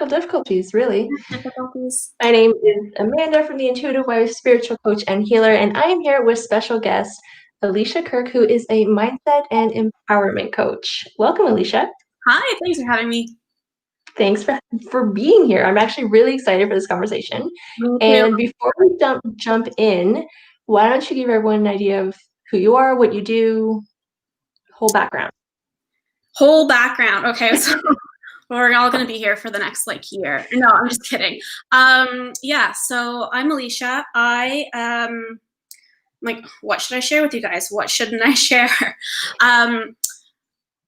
technical difficulties, really. Difficulties. My name is Amanda from the Intuitive Wife Spiritual Coach and Healer, and I am here with special guest Alicia Kirk, who is a mindset and empowerment coach. Welcome, Alicia. Hi, thanks for having me. Thanks for being here. I'm actually really excited for this conversation. And before we jump in, why don't you give everyone an idea of who you are, what you do, whole background. Whole background. Okay, so we're all going to be here for the next year. No, I'm just kidding. Yeah, so I'm Alicia. What should I share with you guys? What shouldn't I share?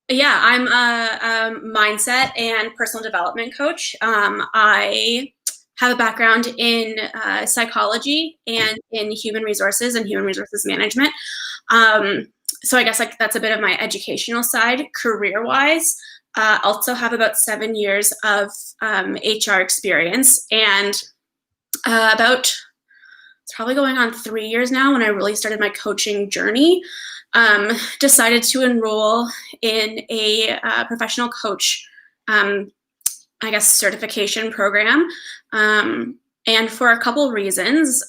Yeah, I'm a mindset and personal development coach. I have a background in psychology and in human resources and human resources management. So I guess that's a bit of my educational side. Career-wise, also have about 7 years of HR experience, and it's probably going on 3 years now when I really started my coaching journey. Decided to enroll in a professional coach, certification program. And for a couple reasons,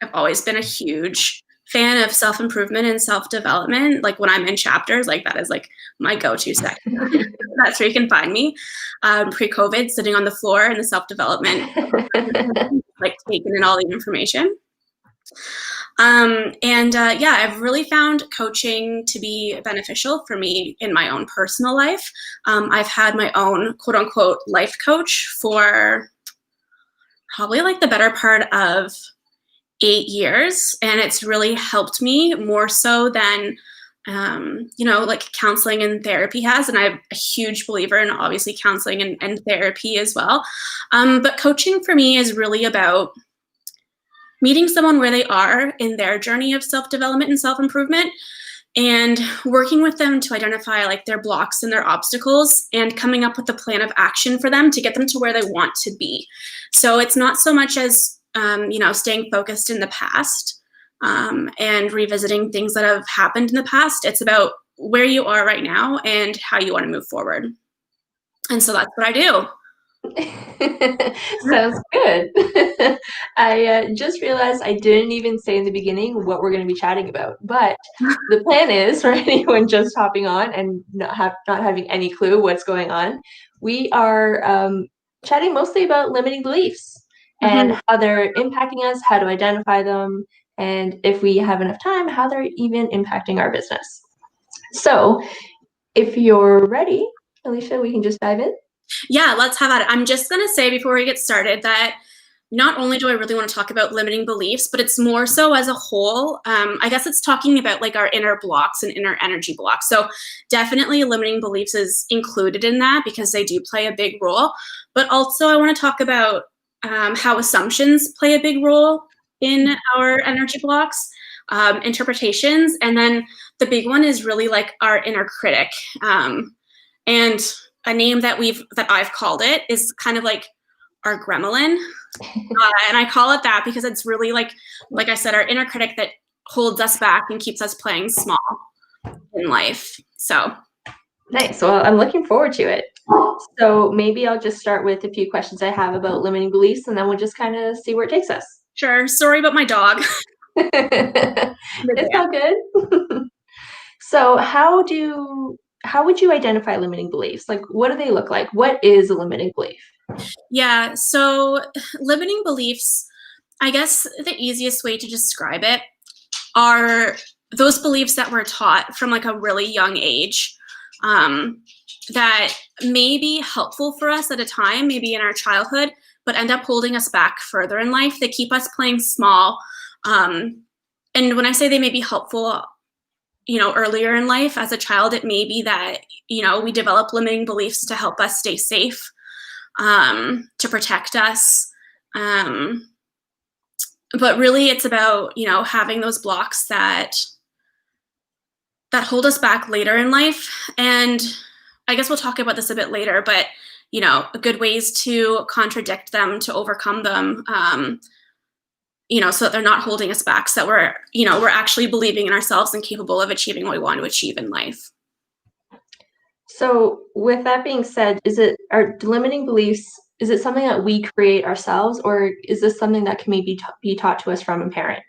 I've always been a huge fan of self-improvement and self-development. Like when I'm in chapters, that is my go-to section. That's where you can find me. Pre-COVID, sitting on the floor in the self-development, taking in all the information. I've really found coaching to be beneficial for me in my own personal life. I've had my own quote unquote life coach for probably the better part of 8 years. And it's really helped me more so than, counseling and therapy has. And I'm a huge believer in obviously counseling and therapy as well. But coaching for me is really about meeting someone where they are in their journey of self-development and self-improvement, and working with them to identify their blocks and their obstacles and coming up with a plan of action for them to get them to where they want to be. So it's not so much as, staying focused in the past and revisiting things that have happened in the past. It's about where you are right now and how you want to move forward. And so that's what I do. Sounds good. I just realized I didn't even say in the beginning what we're going to be chatting about, but the plan is for anyone just hopping on and not having any clue what's going on, we are chatting mostly about limiting beliefs and how they're impacting us, how to identify them, and if we have enough time, how they're even impacting our business. So if you're ready, Alicia, we can just dive in. Yeah, let's have at it. I'm just going to say before we get started that not only do I really want to talk about limiting beliefs, but it's more so as a whole. I guess it's talking about our inner blocks and inner energy blocks. So definitely limiting beliefs is included in that because they do play a big role. But also I want to talk about how assumptions play a big role in our energy blocks, interpretations. And then the big one is really our inner critic. And a name that I've called it is kind of our gremlin. And I call it that because it's really like I said, our inner critic that holds us back and keeps us playing small in life. So nice. Well, I'm looking forward to it. So maybe I'll just start with a few questions I have about limiting beliefs, and then we'll just kind of see where it takes us. Sure. Sorry about my dog. It's all good. So how would you identify limiting beliefs? What do they look like? What is a limiting belief? Yeah, so limiting beliefs, I guess the easiest way to describe it are those beliefs that we're taught from a really young age that may be helpful for us at a time, maybe in our childhood, but end up holding us back further in life. They keep us playing small. And when I say they may be helpful, earlier in life as a child, it may be that, we develop limiting beliefs to help us stay safe, to protect us. But really it's about, having those blocks that hold us back later in life. And I guess we'll talk about this a bit later, but, good ways to contradict them, to overcome them, so that they're not holding us back, so that we're actually believing in ourselves and capable of achieving what we want to achieve in life. So with that being said, are limiting beliefs, is it something that we create ourselves, or is this something that can maybe be taught to us from a parent?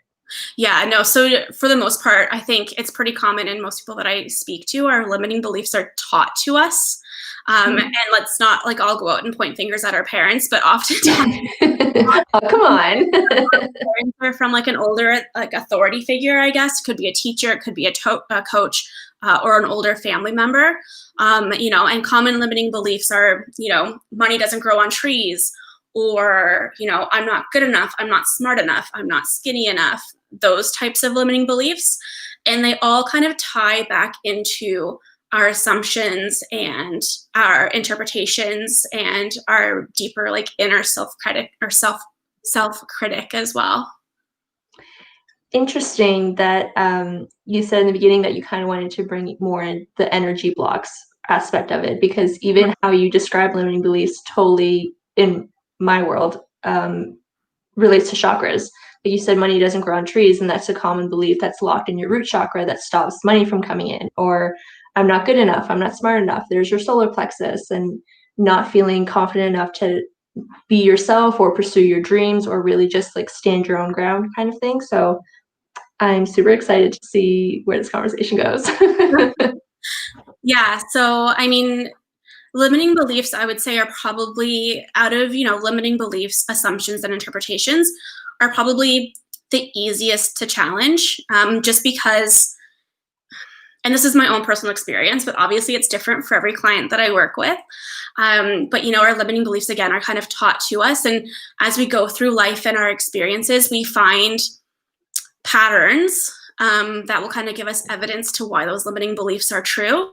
Yeah, no. So for the most part, I think it's pretty common, and most people that I speak to, our limiting beliefs are taught to us. And let's not like all go out and point fingers at our parents, but oftentimes Oh, come on. parents are from like an older like authority figure, I guess. It could be a teacher, it could be a coach, or an older family member. And common limiting beliefs are, money doesn't grow on trees, or, I'm not good enough, I'm not smart enough, I'm not skinny enough, those types of limiting beliefs. And they all kind of tie back into our assumptions and our interpretations and our deeper like inner self-critic or self-critic as well. Interesting that you said in the beginning that you kind of wanted to bring more in the energy blocks aspect of it, because even how you describe limiting beliefs totally in my world relates to chakras. Like you said, money doesn't grow on trees, and that's a common belief that's locked in your root chakra that stops money from coming in. Or I'm not good enough, I'm not smart enough. There's your solar plexus, and not feeling confident enough to be yourself or pursue your dreams or really just like stand your own ground kind of thing. So I'm super excited to see where this conversation goes. Yeah. So, I mean, limiting beliefs, I would say, are probably out of, limiting beliefs, assumptions, and interpretations are probably the easiest to challenge, just because, and this is my own personal experience, but obviously it's different for every client that I work with. But, our limiting beliefs, again, are kind of taught to us. And as we go through life and our experiences, we find patterns that will kind of give us evidence to why those limiting beliefs are true.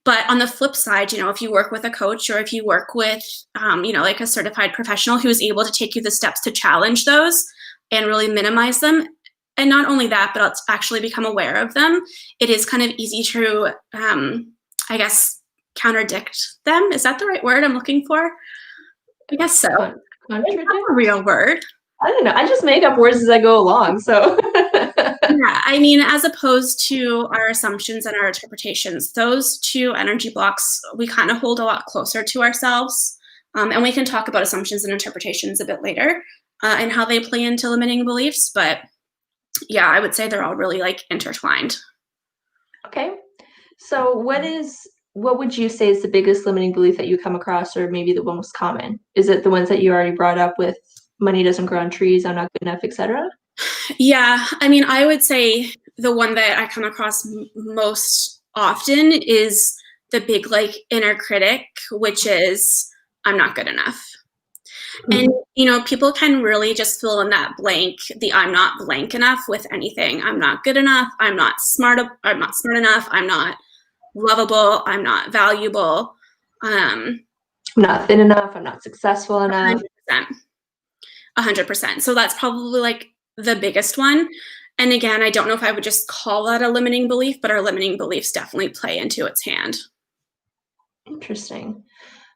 But on the flip side, if you work with a coach, or if you work with, like a certified professional who is able to take you the steps to challenge those and really minimize them, and not only that, but actually become aware of them, it is kind of easy to, I guess, contradict them. Is that the right word I'm looking for? I guess so. Contradict? It's a real word. I don't know. I just make up words as I go along. So yeah, I mean, as opposed to our assumptions and our interpretations, those two energy blocks we kind of hold a lot closer to ourselves. And we can talk about assumptions and interpretations a bit later, and how they play into limiting beliefs. But yeah, I would say they're all really like intertwined. Okay. So what would you say is the biggest limiting belief that you come across, or maybe the most common? Is it the ones that you already brought up with money doesn't grow on trees, I'm not good enough, etc.? Yeah, I mean, I would say the one that I come across most often is the big like inner critic, which is I'm not good enough. And, people can really just fill in that blank, the I'm not blank enough, with anything. I'm not good enough. I'm not smart enough. I'm not lovable. I'm not valuable. I'm not thin enough. I'm not successful enough. 100%. So that's probably like the biggest one. And again, I don't know if I would just call that a limiting belief, but our limiting beliefs definitely play into its hand. Interesting.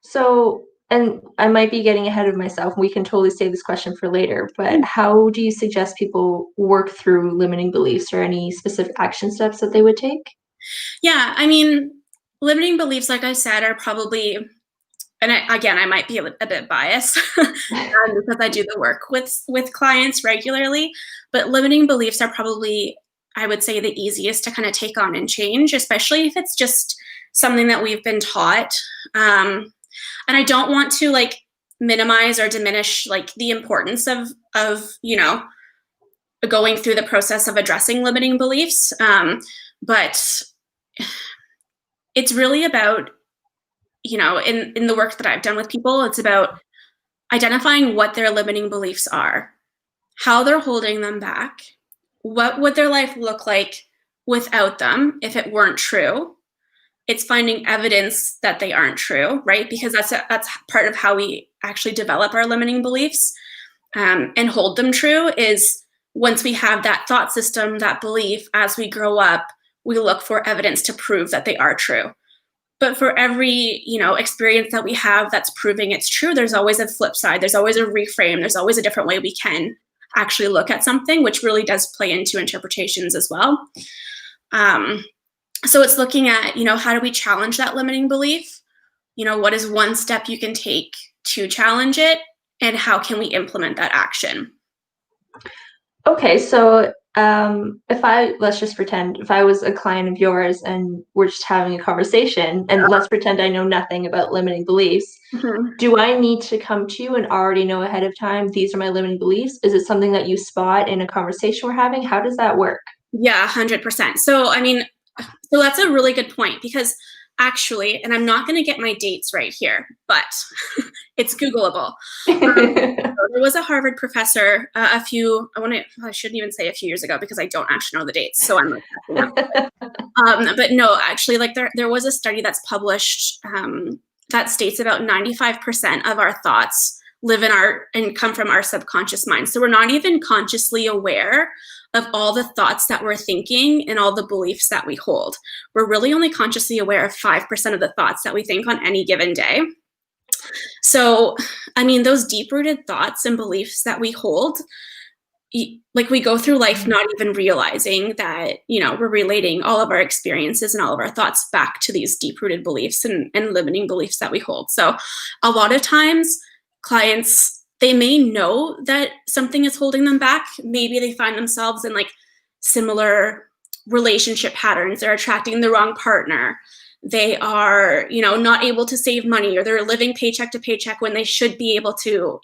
So, and I might be getting ahead of myself. We can totally save this question for later, but how do you suggest people work through limiting beliefs, or any specific action steps that they would take? Yeah, I mean, limiting beliefs, like I said, are probably, and I might be a bit biased because I do the work with clients regularly, but limiting beliefs are probably, I would say, the easiest to kind of take on and change, especially if it's just something that we've been taught. And I don't want to like minimize or diminish like the importance of going through the process of addressing limiting beliefs, but it's really about, in the work that I've done with people, it's about identifying what their limiting beliefs are, how they're holding them back, what would their life look like without them if it weren't true. It's finding evidence that they aren't true, right? Because that's part of how we actually develop our limiting beliefs, and hold them true. Is once we have that thought system, that belief, as we grow up, we look for evidence to prove that they are true. But for every, experience that we have that's proving it's true, there's always a flip side. There's always a reframe. There's always a different way we can actually look at something, which really does play into interpretations as well. So it's looking at, how do we challenge that limiting belief? What is one step you can take to challenge it, and how can we implement that action? Okay, so let's just pretend if I was a client of yours and we're just having a conversation, and let's pretend I know nothing about limiting beliefs, Mhm. do I need to come to you and already know ahead of time, these are my limiting beliefs? Is it something that you spot in a conversation we're having? How does that work? Yeah, 100%. So, I mean, so that's a really good point because actually, and I'm not going to get my dates right here, but it's Googleable. So there was a Harvard professor I shouldn't even say a few years ago because I don't actually know the dates. So I'm like, messing up. But no, actually, like there was a study that's published that states about 95% of our thoughts live in and come from our subconscious mind. So we're not even consciously aware of all the thoughts that we're thinking and all the beliefs that we hold. We're really only consciously aware of 5% of the thoughts that we think on any given day. So, I mean, those deep-rooted thoughts and beliefs that we hold, like we go through life not even realizing that, we're relating all of our experiences and all of our thoughts back to these deep-rooted beliefs and limiting beliefs that we hold. So a lot of times clients, they may know that something is holding them back. Maybe they find themselves in like similar relationship patterns. They're attracting the wrong partner. They are, not able to save money, or they're living paycheck to paycheck when they should be able to,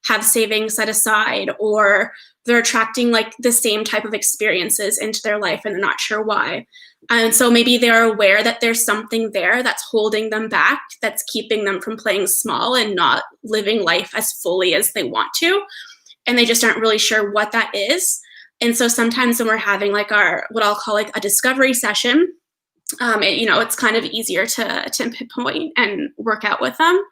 have savings set aside, or they're attracting like the same type of experiences into their life and they're not sure why. And so maybe they're aware that there's something there that's holding them back, that's keeping them from playing small and not living life as fully as they want to. And they just aren't really sure what that is. And so sometimes when we're having like what I'll call like a discovery session, it's kind of easier to pinpoint and work out with them.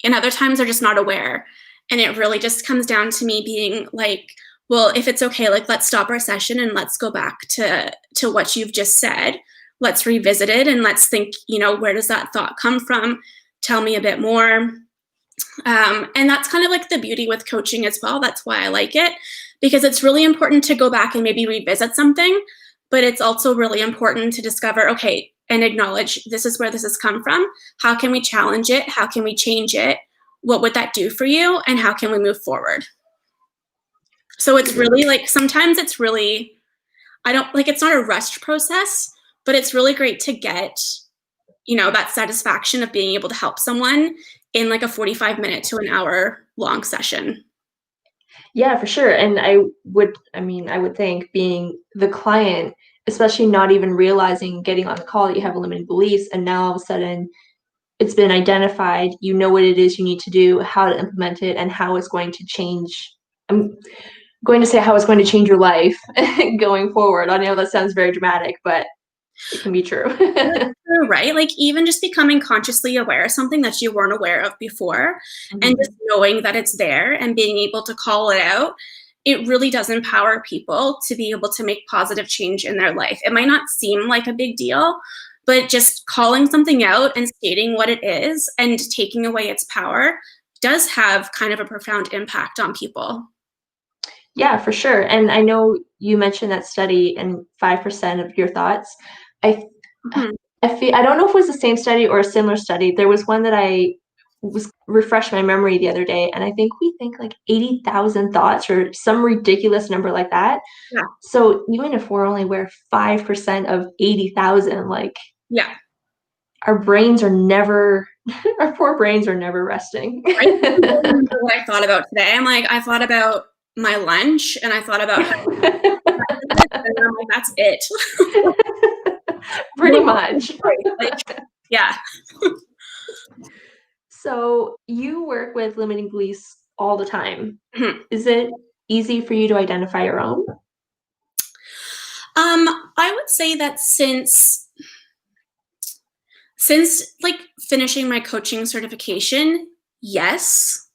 And other times they're just not aware. And it really just comes down to me being like, well, if it's okay, like let's stop our session and let's go back to what you've just said. Let's revisit it and let's think, where does that thought come from? Tell me a bit more. And that's kind of like the beauty with coaching as well. That's why I like it, because it's really important to go back and maybe revisit something, but it's also really important to discover, okay, and acknowledge this is where this has come from. How can we challenge it? How can we change it? What would that do for you? And how can we move forward? So it's really like, sometimes it's really, it's not a rushed process, but it's really great to get, that satisfaction of being able to help someone in like a 45-minute to an hour long session. Yeah, for sure. And I would think being the client, especially not even realizing getting on the call that you have limiting beliefs, and now all of a sudden it's been identified, you know what it is you need to do, how to implement it, and how it's going to change. I'm going to say how it's going to change your life going forward. I know that sounds very dramatic, but it can be true. Right? Like even just becoming consciously aware of something that you weren't aware of before, and just knowing that it's there and being able to call it out, it really does empower people to be able to make positive change in their life. It might not seem like a big deal, but just calling something out and stating what it is and taking away its power does have kind of a profound impact on people. Yeah, for sure. And I know you mentioned that study and 5% of your thoughts. I Mhm. I don't know if it was the same study or a similar study. There was one that I was refreshed my memory the other day, and I think we think like 80,000 thoughts or some ridiculous number like that. Yeah. So even if we're only aware 5% of 80,000, like Yeah. our brains are never, our poor brains are never resting. I don't remember what I thought about today. I thought about my lunch and I thought about how and I'm like, that's it. Pretty much. Like, yeah. So you work with limiting beliefs all the time. Mhm. Is it easy for you to identify your own? I would say that since like finishing my coaching certification, yes.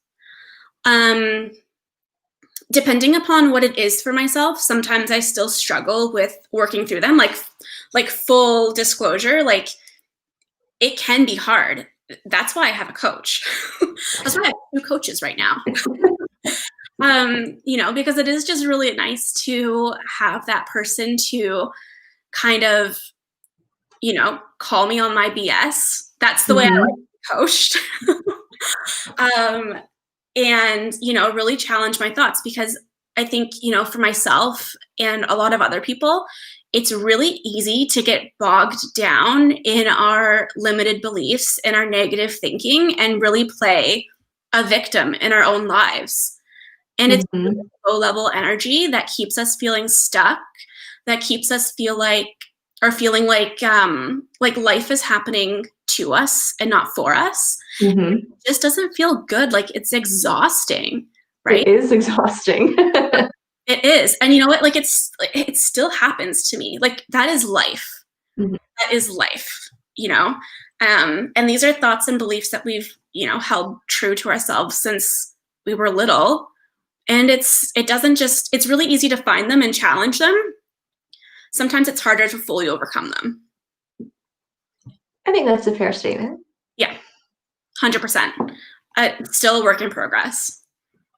Um, Depending upon what it is for myself, sometimes I still struggle with working through them. Like full disclosure, like it can be hard. That's why I have a coach. That's why I have two coaches right now. Because it is just really nice to have that person to kind of, call me on my BS. That's the way I like to post. And, really challenge my thoughts, because I think, for myself and a lot of other people, it's really easy to get bogged down in our limited beliefs and our negative thinking and really play a victim in our own lives. And it's Mhm. low level energy that keeps us feeling stuck, that keeps us feeling like life is happening to us and not for us. Mhm. It just doesn't feel good. Like, it's exhausting, right? It is exhausting. It is. And you know what? Like, it still happens to me. Like, that is life. Mhm. That is life, you know? And these are thoughts and beliefs that we've, held true to ourselves since we were little. And it's really easy to find them and challenge them. Sometimes it's harder to fully overcome them. I think that's a fair statement. Yeah, 100%. Still a work in progress.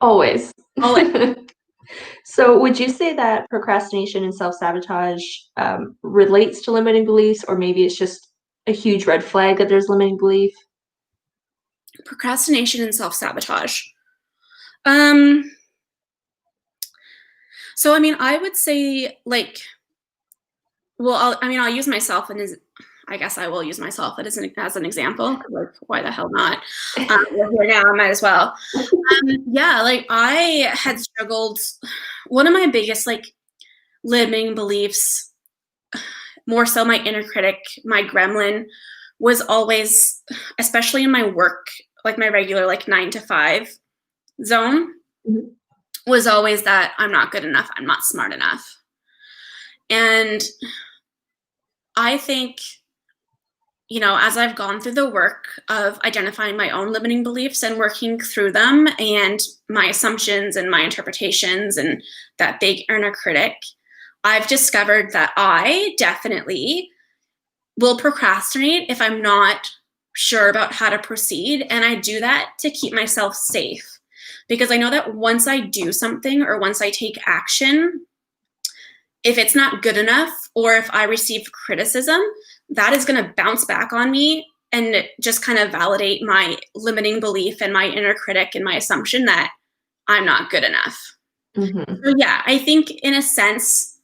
Always. Always. So would you say that procrastination and self-sabotage relates to limiting beliefs, or maybe it's just a huge red flag that there's limiting belief? Procrastination and self-sabotage. So, I mean, I would say, like, well, I'll use myself, and I guess I will use myself as an example, 'cause, like, why the hell not? We're here now, I might as well. Yeah, like, I had struggled. One of my biggest, like, limiting beliefs, more so my inner critic, my gremlin, was always, especially in my work, like my regular, like, 9 to 5 zone, Mhm. was always that I'm not good enough, I'm not smart enough. And I think, as I've gone through the work of identifying my own limiting beliefs and working through them and my assumptions and my interpretations and that big inner critic, I've discovered that I definitely will procrastinate if I'm not sure about how to proceed. And I do that to keep myself safe, because I know that once I do something or once I take action, if it's not good enough or if I receive criticism, that is going to bounce back on me and just kind of validate my limiting belief and my inner critic and my assumption that I'm not good enough. Mhm. So yeah, I think in a sense,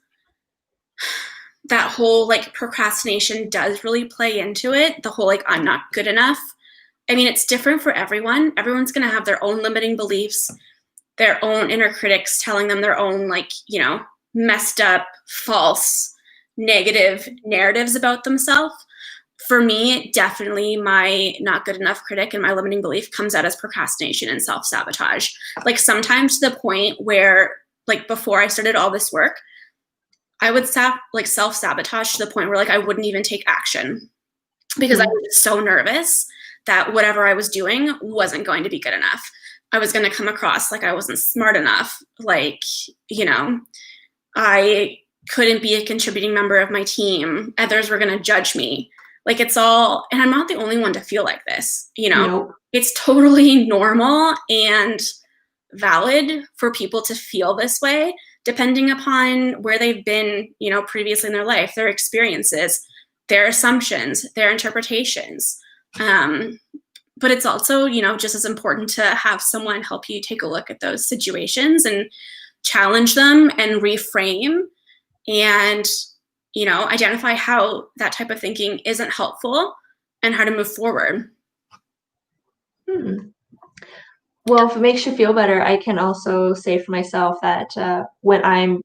that whole, like, procrastination does really play into it. The whole, like, I'm not good enough. I mean, it's different for everyone. Everyone's going to have their own limiting beliefs, their own inner critics telling them their own, like, messed up, false, negative narratives about themselves. For me, definitely my not good enough critic and my limiting belief comes out as procrastination and self-sabotage. Like, sometimes to the point where, like, before I started all this work, I would self-sabotage to the point where, like, I wouldn't even take action because I Mhm. was so nervous that whatever I was doing wasn't going to be good enough. I was going to come across like I wasn't smart enough. Like, I couldn't be a contributing member of my team. Others were going to judge me. Like, it's all, and I'm not the only one to feel like this, Nope. It's totally normal and valid for people to feel this way, depending upon where they've been, previously in their life, their experiences, their assumptions, their interpretations. But it's also, just as important to have someone help you take a look at those situations and challenge them and reframe and, identify how that type of thinking isn't helpful and how to move forward. Hmm. Well, if it makes you feel better, I can also say for myself that when I'm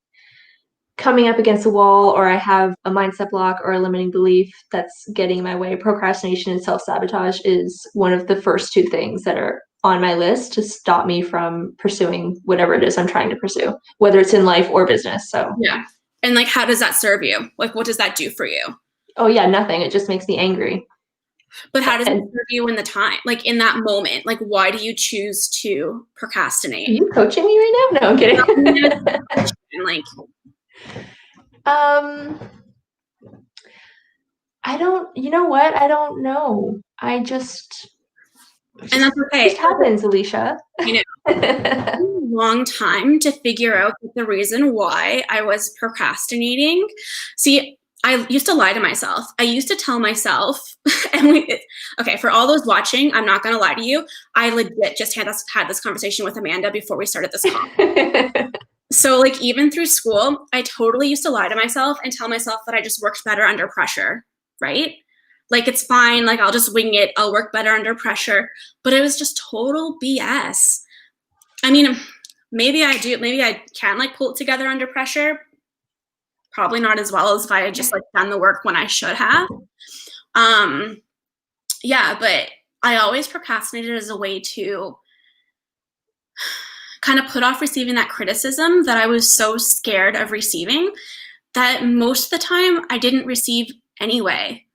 coming up against a wall or I have a mindset block or a limiting belief that's getting in my way, procrastination and self-sabotage is one of the first two things that are on my list to stop me from pursuing whatever it is I'm trying to pursue, whether it's in life or business. So, Yeah. And, like, how does that serve you? Like, what does that do for you? oh yeah, nothing. It just makes me angry. But how does it And serve you in the time? Like, in that moment, like, why do you choose to are procrastinate? you coaching me right now? No, I'm kidding. And, like, um, I don't, you know what? I don't know. I just, and just, that's okay. just happens, Alicia. You know, a long time to figure out the reason why I was procrastinating. See, I used to lie to myself. I used to tell myself, okay, for all those watching, I'm not going to lie to you. I legit just had this conversation with Amanda before we started this call. So like even through school, I totally used to lie to myself and tell myself that I just worked better under pressure, right? Like it's fine, like I'll just wing it, I'll work better under pressure. But it was just total BS. I mean, maybe I can like pull it together under pressure. Probably not as well as if I had just like done the work when I should have. Yeah, but I always procrastinated as a way to kind of put off receiving that criticism that I was so scared of receiving that most of the time I didn't receive anyway.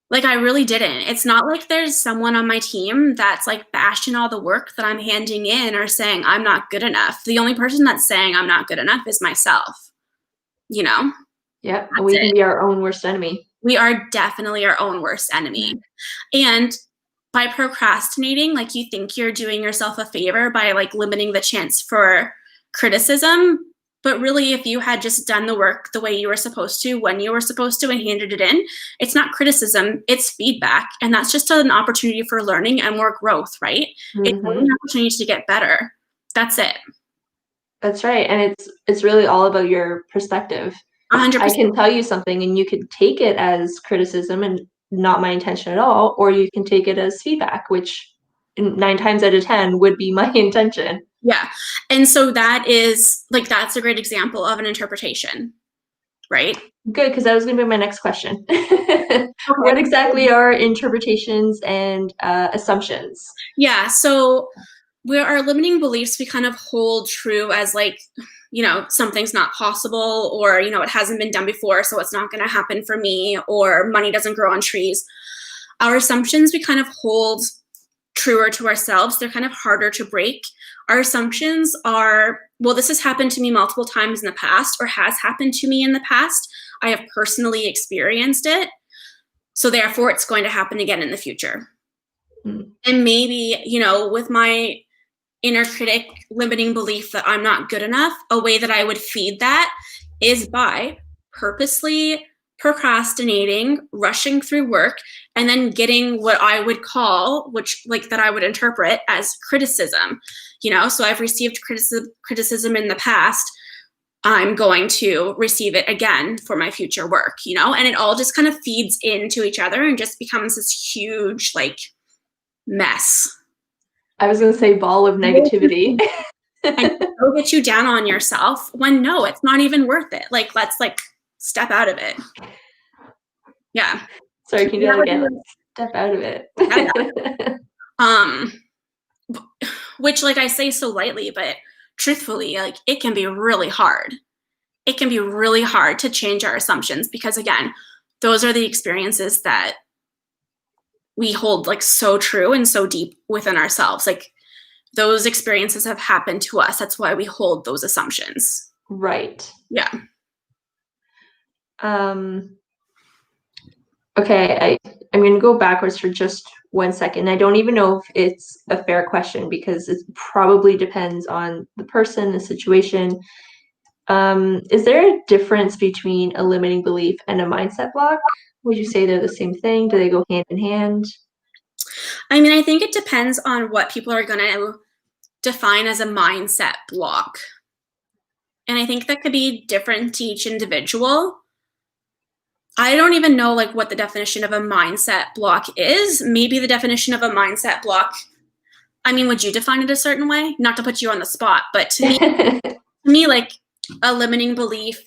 Like I really didn't. It's not like there's someone on my team that's like bashing all the work that I'm handing in or saying I'm not good enough. The only person that's saying I'm not good enough is myself, you know? Yep, we can be our own worst enemy. We are definitely our own worst enemy. And by procrastinating, like you think you're doing yourself a favor by like limiting the chance for criticism. But really, if you had just done the work the way you were supposed to, when you were supposed to, and handed it in, it's not criticism, it's feedback. And that's just an opportunity for learning and more growth, right? It's an opportunity to get better. That's it. That's right. And it's really all about your perspective. 100%. I can tell you something and you could take it as criticism and not my intention at all, or you can take it as feedback, which 9 times out of 10 would be my intention. Yeah. And so that is like, that's a great example of an interpretation, right? Good, because that was going to be my next question. What exactly are interpretations and assumptions? Yeah. So where our limiting beliefs, we kind of hold true as like, you know, something's not possible, or, you know, it hasn't been done before, so it's not going to happen for me, or money doesn't grow on trees. Our assumptions, we kind of hold truer to ourselves. They're kind of harder to break. Our assumptions are, well, this has happened to me multiple times in the past, or has happened to me in the past. I have personally experienced it. So therefore, it's going to happen again in the future. And maybe, you know, with my inner critic limiting belief that I'm not good enough, a way that I would feed that is by purposely procrastinating, rushing through work, and then getting what I would call, which like that I would interpret as criticism. You know, so I've received criticism in the past. I'm going to receive it again for my future work, you know, and it all just kind of feeds into each other and just becomes this huge like mess. I was going to say ball of negativity. And it'll get you down on yourself when no, it's not even worth it. Like, let's like step out of it. Yeah. Sorry, can you do that again? Step out of it. Which like I say so lightly, but truthfully, like it can be really hard. It can be really hard to change our assumptions because again, those are the experiences that we hold like so true and so deep within ourselves. Like those experiences have happened to us. That's why we hold those assumptions. Right. Yeah. Okay, I'm going to go backwards for just 1 second. I don't even know if it's a fair question because it probably depends on the person, the situation. Is there a difference between a limiting belief and a mindset block? Would you say they're the same thing? Do they go hand in hand? I mean, I think it depends on what people are going to define as a mindset block. And I think that could be different to each individual. I don't even know like what the definition of a mindset block is. Maybe the definition of a mindset block, I mean, would you define it a certain way? Not to put you on the spot, but to me, like a limiting belief,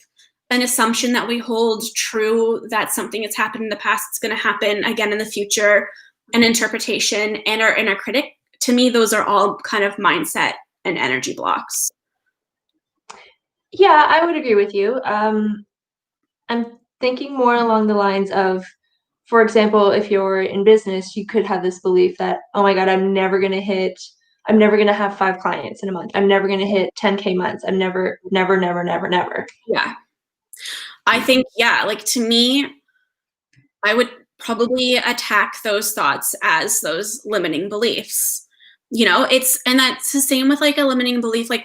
an assumption that we hold true that something that's happened in the past, it's going to happen again in the future, an interpretation, and our inner critic, to me, those are all kind of mindset and energy blocks. Yeah, I would agree with you. I'm thinking more along the lines of, for example, if you're in business, you could have this belief that, oh my God, I'm never going to have 5 clients in a month. I'm never going to hit 10K months. I'm never. Yeah. I think, yeah, like to me, I would probably attack those thoughts as those limiting beliefs. You know, and that's the same with like a limiting belief. Like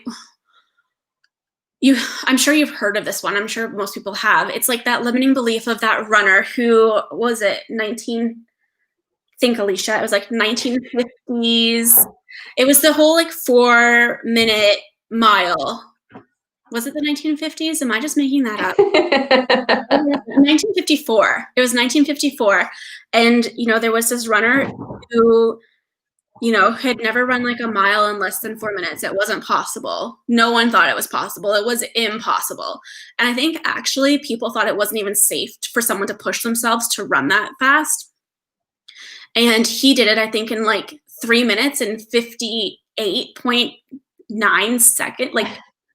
I'm sure you've heard of this one. I'm sure most people have. It's like that limiting belief of that runner who was it 19, think Alicia, it was like 1950s. It was the whole like 4-minute mile. Was it the 1950s? Am I just making that up? 1954. It was 1954. And, there was this runner who, had never run like a mile in less than 4 minutes. It wasn't possible. No one thought it was possible. It was impossible. And I think actually people thought it wasn't even safe for someone to push themselves to run that fast. And he did it, I think, in like 3 minutes and 58.9 seconds, like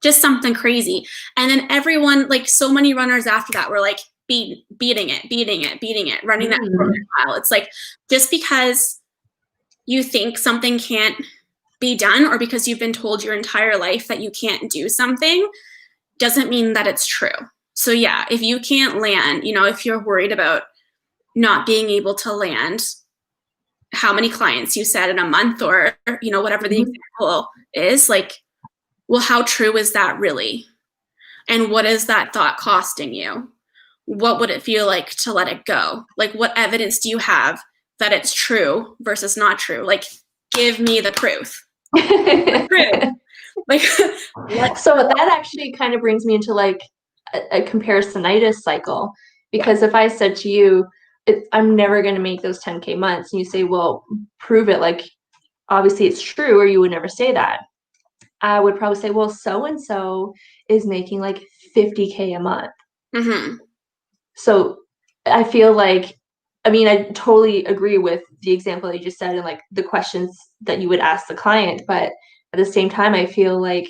just something crazy. And then everyone, like so many runners after that were like beating it, running that 4-minute mile. It's like, just because you think something can't be done, or because you've been told your entire life that you can't do something, doesn't mean that it's true. So yeah, if you can't land, if you're worried about not being able to land how many clients you said in a month, or, whatever the example is, like, well, how true is that really? And what is that thought costing you? What would it feel like to let it go? Like, what evidence do you have that it's true versus not true? Like, give me the proof. The proof. Like, so that actually kind of brings me into like a comparisonitis cycle, because if I said to you, I'm never going to make those 10K months, and you say, well, prove it, like obviously it's true, or you would never say that. I would probably say, well, so and so is making like 50K a month. So I feel like, I mean, I totally agree with the example that you just said and like the questions that you would ask the client, but at the same time, I feel like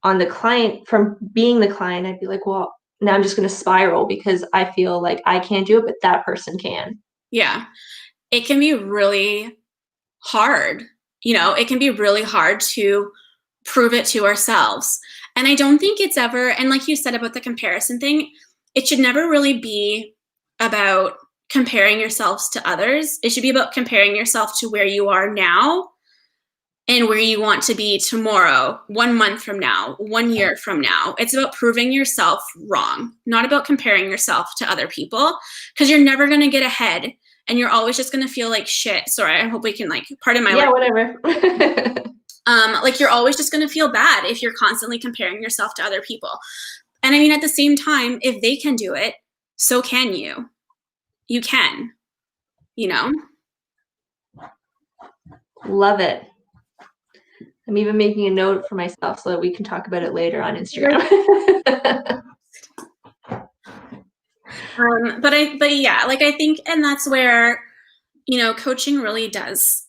on the client, from being the client, I'd be like, well, now I'm just going to spiral because I feel like I can't do it, but that person can. Yeah. It can be really hard. It can be really hard to prove it to ourselves. And I don't think it's ever, and like you said about the comparison thing, it should never really be about comparing yourselves to others. It should be about comparing yourself to where you are now and where you want to be tomorrow, 1 month from now, 1 year from now. It's about proving yourself wrong, not about comparing yourself to other people, because you're never going to get ahead and you're always just going to feel like shit. Sorry, I hope we can like, pardon my whatever. Like, you're always just going to feel bad if you're constantly comparing yourself to other people. And I mean, at the same time, if they can do it, so can you. You can, Love it. I'm even making a note for myself so that we can talk about it later on Instagram. But yeah, like I think, and that's where, coaching really does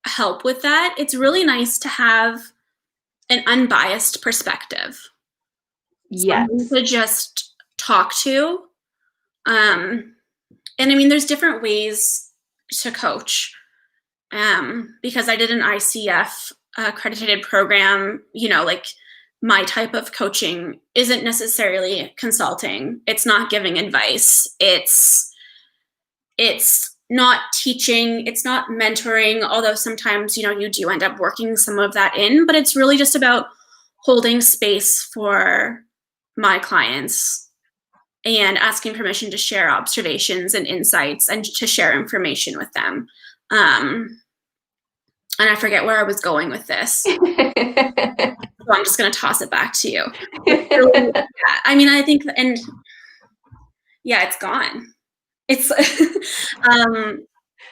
help with that. It's really nice to have an unbiased perspective. Yes. To just talk to. And I mean, there's different ways to coach. Because I did an ICF accredited program, like my type of coaching isn't necessarily consulting. It's not giving advice. It's not teaching. It's not mentoring, although sometimes, you do end up working some of that in, but it's really just about holding space for my clients and asking permission to share observations and insights and to share information with them. And I forget where I was going with this. So I'm just going to toss it back to you. Really, yeah, I mean, I think, and yeah, it's gone. It's,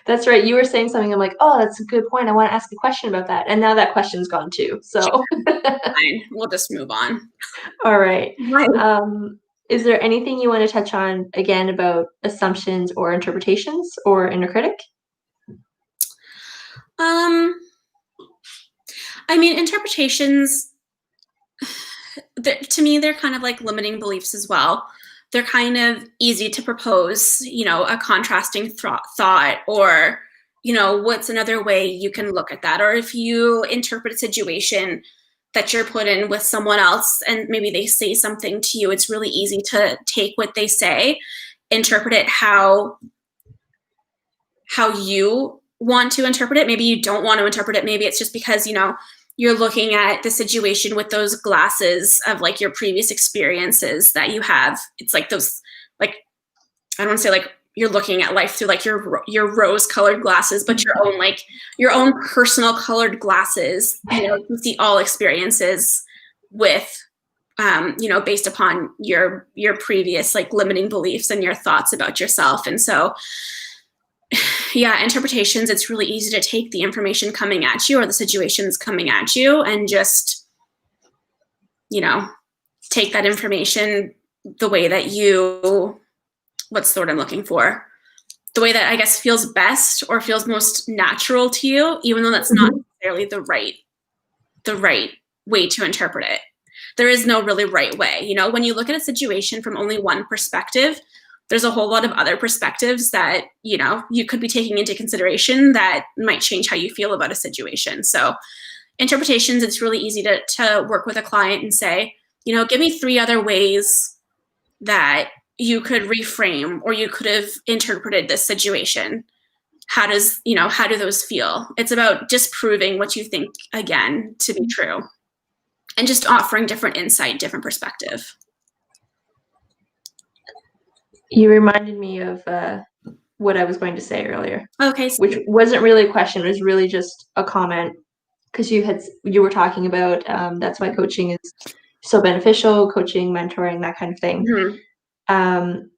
that's right. You were saying something. I'm like, oh, that's a good point. I want to ask a question about that. And now that question's gone too. So fine. We'll just move on. All right. Is there anything you want to touch on again about assumptions or interpretations or inner critic? I mean, interpretations, to me, they're kind of like limiting beliefs as well. They're kind of easy to propose, a contrasting thought, or, what's another way you can look at that? Or if you interpret a situation that you're put in with someone else and maybe they say something to you, it's really easy to take what they say, interpret it how you want to interpret it. Maybe you don't want to interpret it. Maybe it's just because, you're looking at the situation with those glasses of like your previous experiences that you have. It's like those, like, I don't want to say like you're looking at life through like your rose colored glasses, but your own personal colored glasses. You see all experiences with, based upon your previous like limiting beliefs and your thoughts about yourself. And so, yeah, interpretations, it's really easy to take the information coming at you or the situations coming at you and just, take that information the way that you, what's the word I'm looking for? The way that I guess feels best or feels most natural to you, even though that's not necessarily the right way to interpret it. There is no really right way. When you look at a situation from only one perspective, there's a whole lot of other perspectives that, you could be taking into consideration that might change how you feel about a situation. So interpretations, it's really easy to work with a client and say, give me 3 other ways that you could reframe or you could have interpreted this situation. How do those feel? It's about disproving what you think, again, to be true, and just offering different insight, different perspective. You reminded me of what I was going to say earlier. Okay. Which wasn't really a question. It was really just a comment, because you were talking about that's why coaching is so beneficial, coaching, mentoring, that kind of thing. And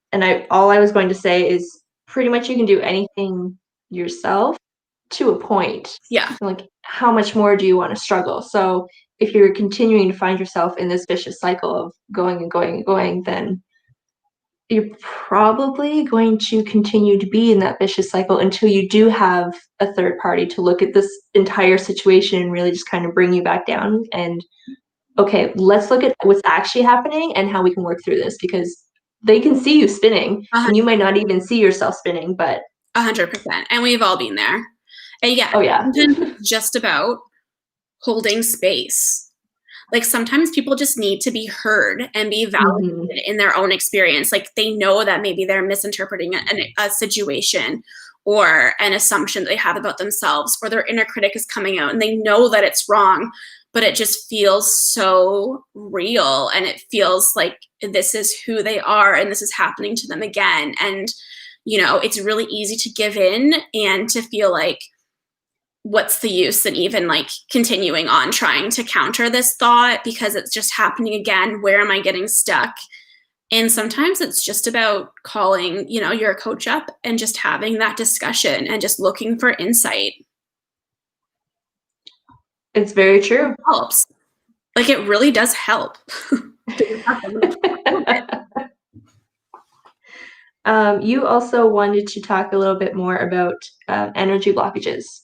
all I was going to say is pretty much you can do anything yourself to a point. Yeah. Like, how much more do you want to struggle? So if you're continuing to find yourself in this vicious cycle of going and going and going, then you're probably going to continue to be in that vicious cycle until you do have a third party to look at this entire situation and really just kind of bring you back down. And okay, let's look at what's actually happening and how we can work through this, because they can see you spinning and you might not even see yourself spinning, but 100%. And we've all been there. And yeah, oh yeah, it's just about holding space. Like sometimes people just need to be heard and be validated in their own experience. Like they know that maybe they're misinterpreting a situation or an assumption that they have about themselves, or their inner critic is coming out and they know that it's wrong, but it just feels so real and it feels like this is who they are and this is happening to them again. And, it's really easy to give in and to feel like, what's the use in even like continuing on trying to counter this thought because it's just happening again? Where am I getting stuck? And sometimes it's just about calling, your coach up and just having that discussion and just looking for insight. It's very true. It helps. Like it really does help. You also wanted to talk a little bit more about energy blockages.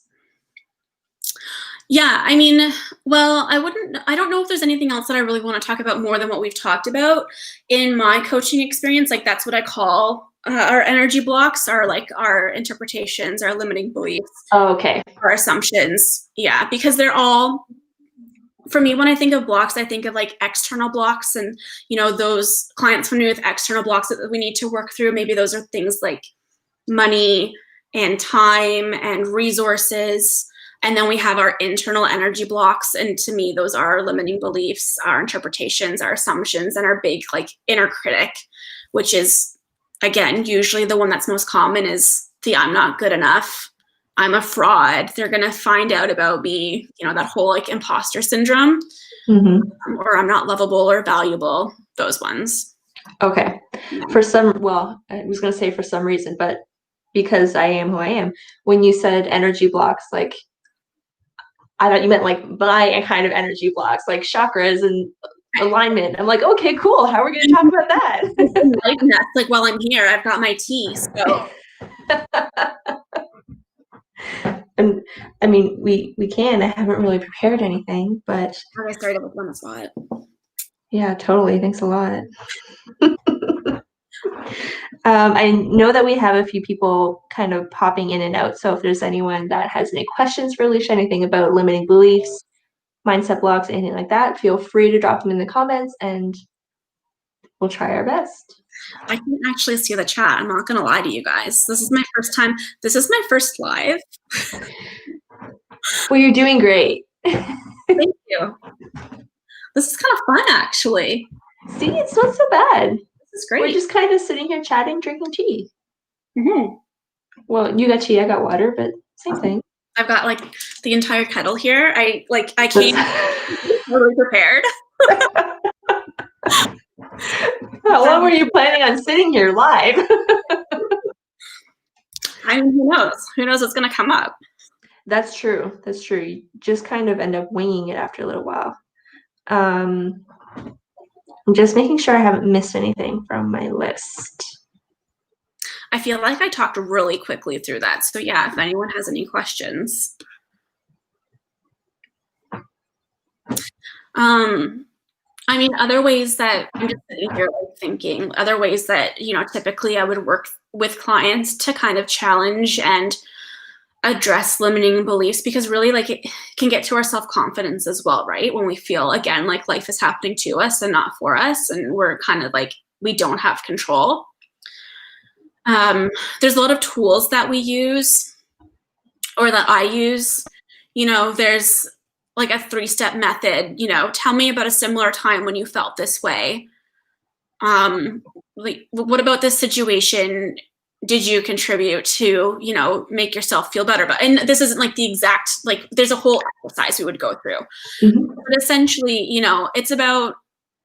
Yeah, I mean, well, I don't know if there's anything else that I really want to talk about more than what we've talked about. In my coaching experience, like that's what I call our energy blocks, are like our interpretations, our limiting beliefs, okay, our assumptions. Yeah, because they're all, for me, when I think of blocks, I think of like external blocks and, those clients familiar with external blocks that we need to work through. Maybe those are things like money and time and resources. And then we have our internal energy blocks. And to me, those are our limiting beliefs, our interpretations, our assumptions, and our big like inner critic, which is, again, usually the one that's most common is the I'm not good enough, I'm a fraud, they're going to find out about me, that whole like imposter syndrome, or I'm not lovable or valuable, those ones. Okay. I was going to say for some reason, but because I am who I am, when you said energy blocks, like, I thought you meant like my kind of energy blocks, like chakras and alignment. I'm like, okay, cool. How are we going to talk about that? Like while I'm here, I've got my tea. So, and I mean, we can. I haven't really prepared anything, but I started with on the spot. Yeah, totally. Thanks a lot. I know that we have a few people kind of popping in and out. So if there's anyone that has any questions for Alicia, anything about limiting beliefs, mindset blocks, anything like that, feel free to drop them in the comments and we'll try our best. I can actually see the chat. I'm not going to lie to you guys. This is my first time. This is my first live. Well, you're doing great. Thank you. This is kind of fun, actually. See, it's not so bad. This is We're great. just kind of sitting here chatting, drinking tea. Mm-hmm. Well, you got tea, I got water, but same thing. I've got like the entire kettle here. I came really prepared. How long were you planning on sitting here live? I mean, who knows? Who knows what's going to come up? That's true. That's true. You just kind of end up winging it after a little while. I'm just making sure I haven't missed anything from my list. I feel like I talked really quickly through that. So yeah, if anyone has any questions. I mean, other ways that I'm just sitting here like thinking, other ways that, you know, typically I would work with clients to kind of challenge and address limiting beliefs, because really like it can get to our self-confidence as well, right? When we feel, again, like life is happening to us and not for us, and we're kind of like, we don't have control. There's a lot of tools that we use, or that I use. You know, there's like a 3-step method, you know, tell me about a similar time when you felt this way. Like, what about this situation did you contribute to, you know, make yourself feel better? But, and this isn't like the exact, like there's a whole exercise we would go through. Mm-hmm. But essentially, you know, it's about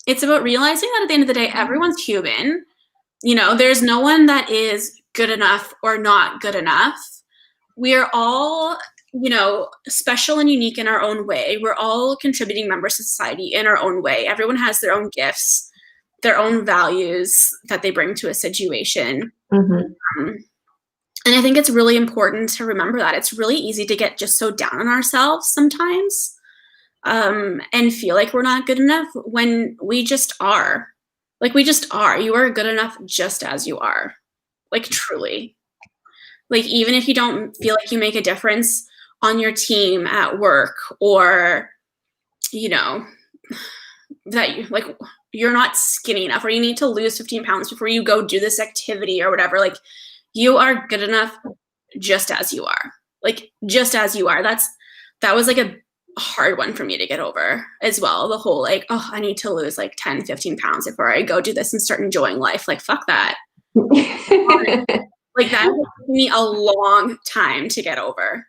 realizing that at the end of the day, everyone's human. You know, there's no one that is good enough or not good enough. We are all, you know, special and unique in our own way. We're all contributing members of society in our own way. Everyone has their own gifts, their own values that they bring to a situation. Mm-hmm. And I think it's really important to remember that. It's really easy to get just so down on ourselves sometimes, and feel like we're not good enough when we just are. Like, we just are. You are good enough just as you are. Like, truly. Like, even if you don't feel like you make a difference on your team at work, or, you know, that you, like, you're not skinny enough, or you need to lose 15 pounds before you go do this activity or whatever, like, you are good enough just as you are. Like, just as you are. That was like a hard one for me to get over as well. The whole like, oh, I need to lose like 10, 15 pounds before I go do this and start enjoying life. Like, fuck that. Like, that took me a long time to get over.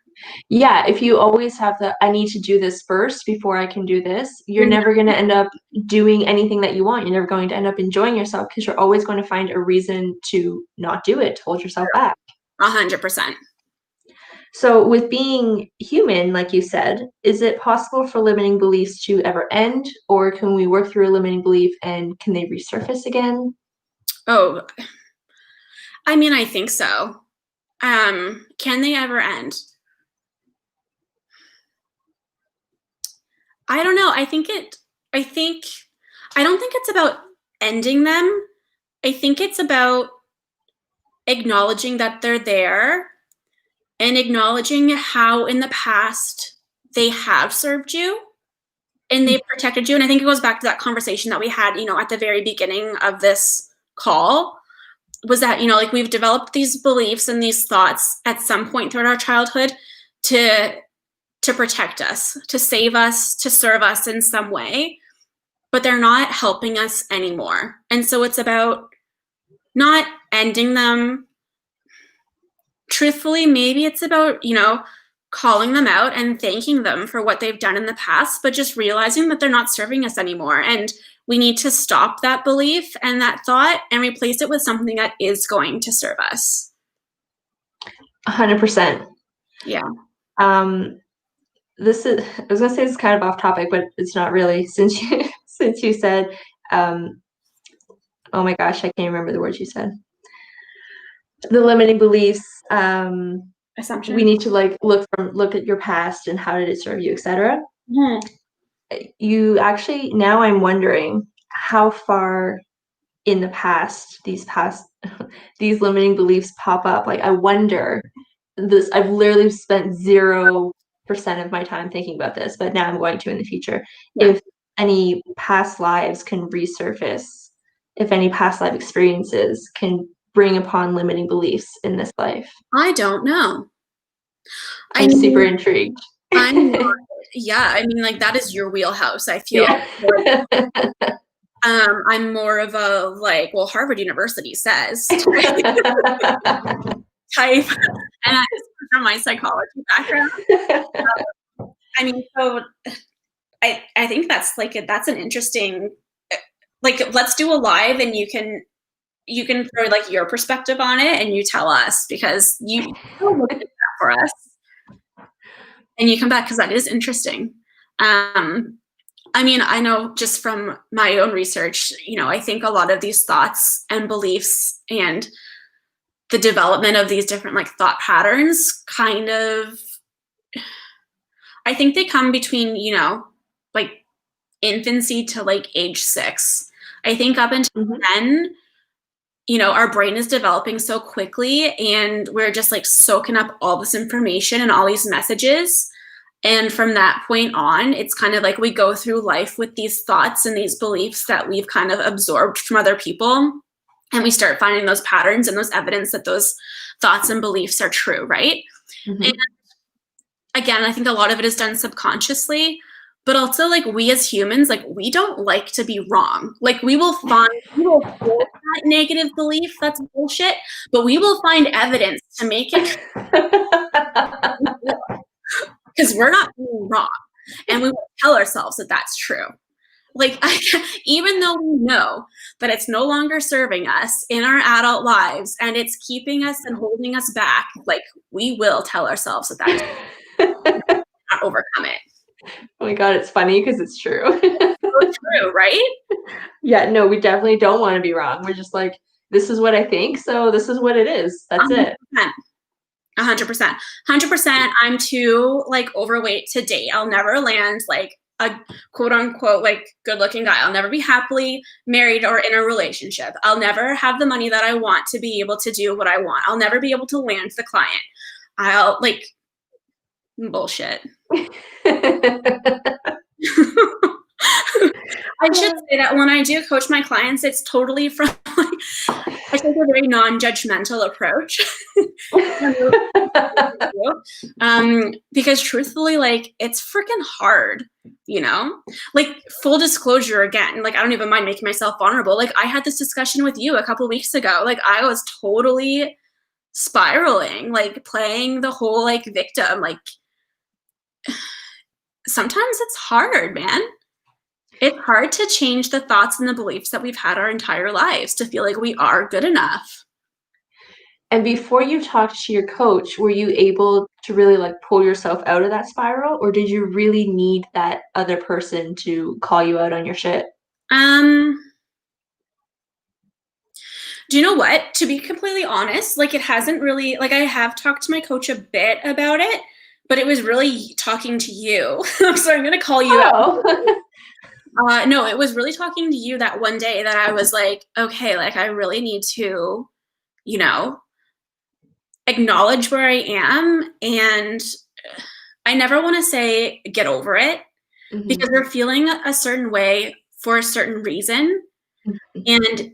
Yeah, if you always have the, I need to do this first before I can do this, you're never going to end up doing anything that you want. You're never going to end up enjoying yourself, because you're always going to find a reason to not do it, to hold yourself back. 100%. So with being human, like you said, is it possible for limiting beliefs to ever end, or can we work through a limiting belief and can they resurface again? Oh, I mean, I think so. Can they ever end? I don't know. I don't think it's about ending them. I think it's about acknowledging that they're there and acknowledging how in the past they have served you and they've protected you. And I think it goes back to that conversation that we had, you know, at the very beginning of this call, was that, you know, like, we've developed these beliefs and these thoughts at some point throughout our childhood to protect us, to save us, to serve us in some way, but they're not helping us anymore. And so it's about not ending them. Truthfully, maybe it's about, you know, calling them out and thanking them for what they've done in the past, but just realizing that they're not serving us anymore. And we need to stop that belief and that thought and replace it with something that is going to serve us. 100%. Yeah. This is, I was gonna say it's kind of off topic, but it's not really, since you said, oh my gosh, I can't remember the words you said. The limiting beliefs, Assumption. We need to like look at your past and how did it serve you, etc. Mm-hmm. You actually, now I'm wondering how far in the past these limiting beliefs pop up. Like, I wonder this. I've literally spent 0% of my time thinking about this, but now I'm going to in the future. Yeah. If any past lives can resurface, if any past life experiences can bring upon limiting beliefs in this life. I don't know. I'm super intrigued. I mean, like, that is your wheelhouse, I feel. Yeah. I'm more of a, like, well, Harvard University says type, and that is from my psychology background. I mean, so I think that's that's an interesting, like, let's do a live and you can throw like your perspective on it and you tell us, because you look at that for us and you come back, because that is interesting. I mean, I know just from my own research, I think a lot of these thoughts and beliefs and the development of these different like thought patterns kind of, I think they come between, like infancy to like age 6. I think up until then, our brain is developing so quickly and we're just like soaking up all this information and all these messages. And from that point on, it's kind of like we go through life with these thoughts and these beliefs that we've kind of absorbed from other people. And we start finding those patterns and those evidence that those thoughts and beliefs are true, right? And again, I think a lot of it is done subconsciously, but also like we as humans, like we don't like to be wrong. Like we will feel that negative belief, that's bullshit, but we will find evidence to make it because we're not being wrong. And we will tell ourselves that that's true. Like, even though we know that it's no longer serving us in our adult lives and it's keeping us and holding us back, like we will tell ourselves that that's not overcome it. Oh my God, it's funny because it's true. So true, right? Yeah, no, we definitely don't want to be wrong. We're just like, this is what I think, so this is what it is. That's 100%. it. 100%. 100%. I'm too like overweight to date. I'll never land like a quote unquote like good looking guy. I'll never be happily married or in a relationship. I'll never have the money that I want to be able to do what I want. I'll never be able to land the client. I'll like bullshit. I should say that when I do coach my clients, it's totally from like, I take a very non-judgmental approach. Because truthfully, like it's freaking hard, like full disclosure again, like I don't even mind making myself vulnerable. Like I had this discussion with you a couple weeks ago. Like I was totally spiraling, like playing the whole like victim. Like sometimes it's hard, man. It's hard to change the thoughts and the beliefs that we've had our entire lives to feel like we are good enough. And before you talked to your coach, were you able to really like pull yourself out of that spiral, or did you really need that other person to call you out on your shit? Do you know what? To be completely honest, like it hasn't really, like I have talked to my coach a bit about it, but it was really talking to you. So I'm going to call you out. No, it was really talking to you that one day that I was like, okay, like I really need to, acknowledge where I am. And I never want to say get over it because we're feeling a certain way for a certain reason. And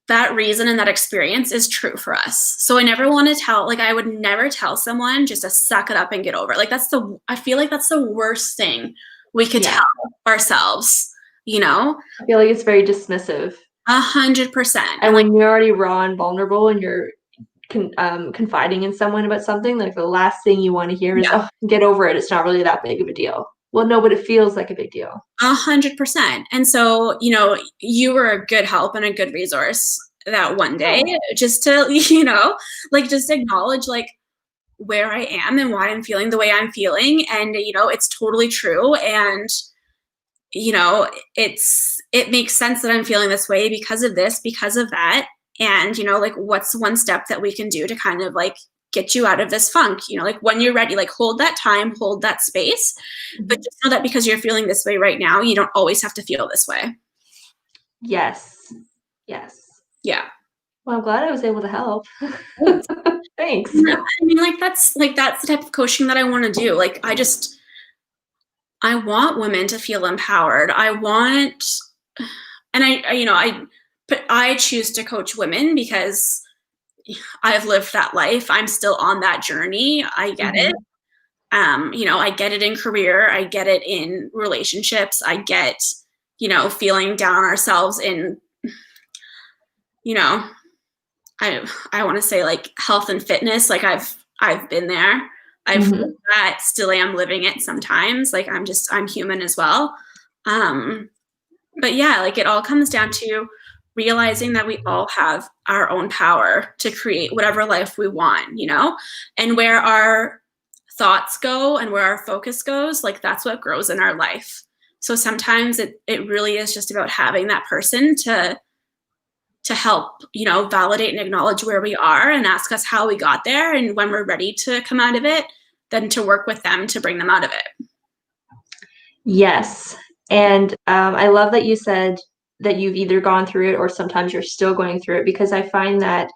that reason and that experience is true for us. So I never want to tell, like I would never tell someone just to suck it up and get over it. Like I feel like that's the worst thing we could tell ourselves, I feel like it's very dismissive. 100%. And when you're already raw and vulnerable and you're confiding in someone about something, like the last thing you want to hear is, oh, get over it. It's not really that big of a deal. Well, no, but it feels like a big deal. 100%. And so, you were a good help and a good resource that one day, just to, like just acknowledge like where I am and why I'm feeling the way I'm feeling. And, it's totally true. And, it makes sense that I'm feeling this way because of this, because of that. And, like what's one step that we can do to kind of like get you out of this funk, like when you're ready, like hold that time, hold that space, but just know that because you're feeling this way right now, you don't always have to feel this way. Yes. Yes. Yeah. Well, I'm glad I was able to help. Thanks. I mean, that's the type of coaching that I want to do. Like, I want women to feel empowered. I choose to coach women because I've lived that life. I'm still on that journey. I get it. I get it in career, I get it in relationships, I get, feeling down on ourselves in, I want to say like health and fitness. Like I've been there. I've Mm-hmm. lived that, still am living it sometimes. Like I'm human as well. But yeah, like it all comes down to realizing that we all have our own power to create whatever life we want, and where our thoughts go and where our focus goes, like that's what grows in our life. So sometimes it really is just about having that person to help, validate and acknowledge where we are and ask us how we got there. And when we're ready to come out of it, then to work with them to bring them out of it. Yes. And I love that you said that you've either gone through it or sometimes you're still going through it, because I find that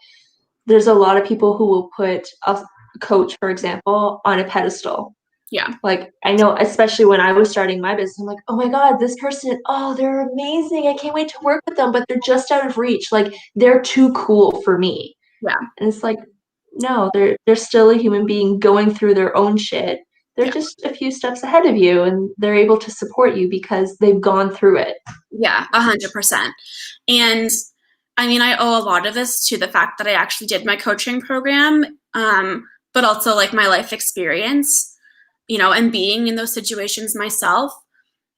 there's a lot of people who will put a coach, for example, on a pedestal. Yeah. Like, I know, especially when I was starting my business, I'm like, oh my God, this person, oh, they're amazing. I can't wait to work with them, but they're just out of reach. Like, they're too cool for me. Yeah. And it's like, no, they're still a human being going through their own shit. They're Yeah. just a few steps ahead of you, and they're able to support you because they've gone through it. Yeah, 100%. And I mean, I owe a lot of this to the fact that I actually did my coaching program, but also like my life experience, and being in those situations myself.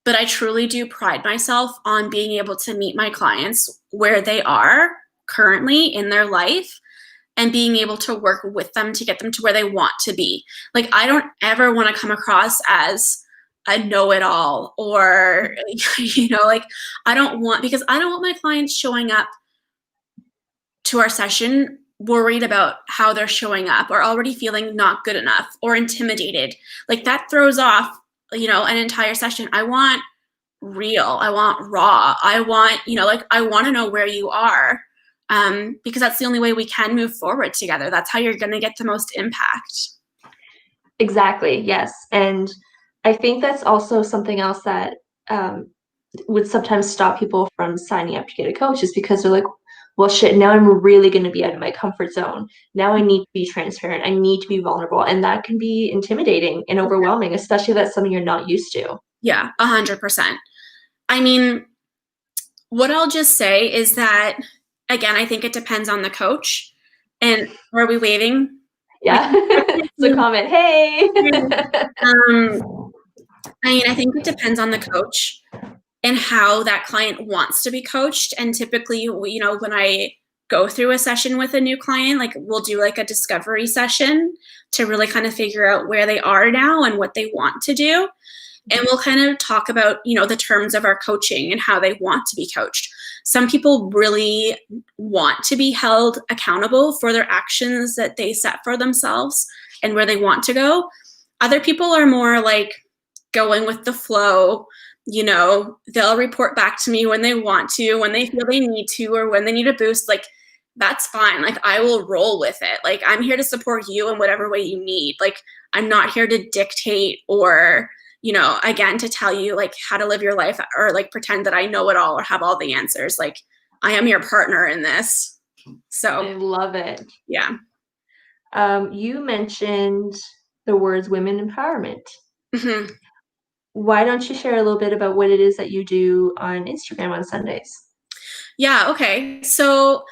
But I truly do pride myself on being able to meet my clients where they are currently in their life and being able to work with them to get them to where they want to be. Like, I don't ever want to come across as a know-it-all or, like I don't want my clients showing up to our session worried about how they're showing up or already feeling not good enough or intimidated. Like that throws off, an entire session. I want real. I want raw. I want, I want to know where you are, because that's the only way we can move forward together. That's how you're going to get the most impact. Exactly. Yes. And I think that's also something else that would sometimes stop people from signing up to get a coach, is because they're like, well, shit, now I'm really going to be out of my comfort zone. Now I need to be transparent. I need to be vulnerable. And that can be intimidating and overwhelming, especially if that's something you're not used to. Yeah, 100%. I mean, what I'll just say is that, again, I think it depends on the coach. And are we waving? Yeah. It's a comment. Hey. I think it depends on the coach and how that client wants to be coached. And typically, when I go through a session with a new client, like we'll do like a discovery session to really kind of figure out where they are now and what they want to do. And we'll kind of talk about, the terms of our coaching and how they want to be coached. Some people really want to be held accountable for their actions that they set for themselves and where they want to go. Other people are more like going with the flow. They'll report back to me when they want to, when they feel they need to, or when they need a boost. Like, that's fine. Like, I will roll with it. Like, I'm here to support you in whatever way you need. Like, I'm not here to dictate or, again, to tell you like how to live your life or like pretend that I know it all or have all the answers. Like, I am your partner in this. So I love it. Yeah. You mentioned the words women empowerment. Mm-hmm. Why don't you share a little bit about what it is that you do on Instagram on Sundays? Yeah. Okay. So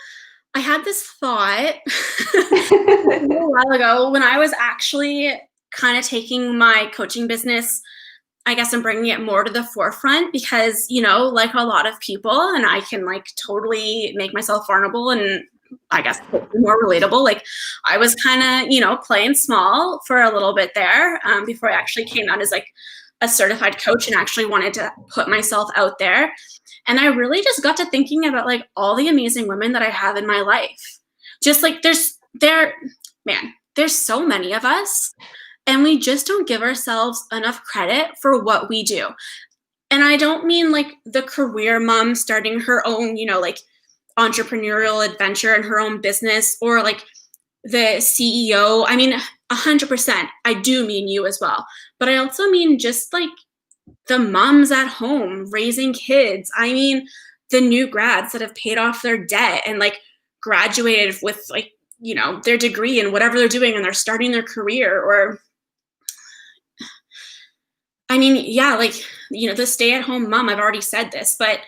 I had this thought a while ago when I was actually kind of taking my coaching business, I guess I'm bringing it more to the forefront because, like a lot of people, and I can like totally make myself vulnerable and I guess more relatable. Like I was kind of, playing small for a little bit there before I actually came out as like a certified coach and actually wanted to put myself out there. And I really just got to thinking about like all the amazing women that I have in my life. Just like there's so many of us. And we just don't give ourselves enough credit for what we do. And I don't mean like the career mom starting her own, like entrepreneurial adventure in her own business, or like the CEO. I mean, 100%. I do mean you as well. But I also mean just like the moms at home raising kids. I mean, the new grads that have paid off their debt and like graduated with like, their degree in whatever they're doing and they're starting their career, or I mean, yeah, like, the stay-at-home mom, I've already said this, but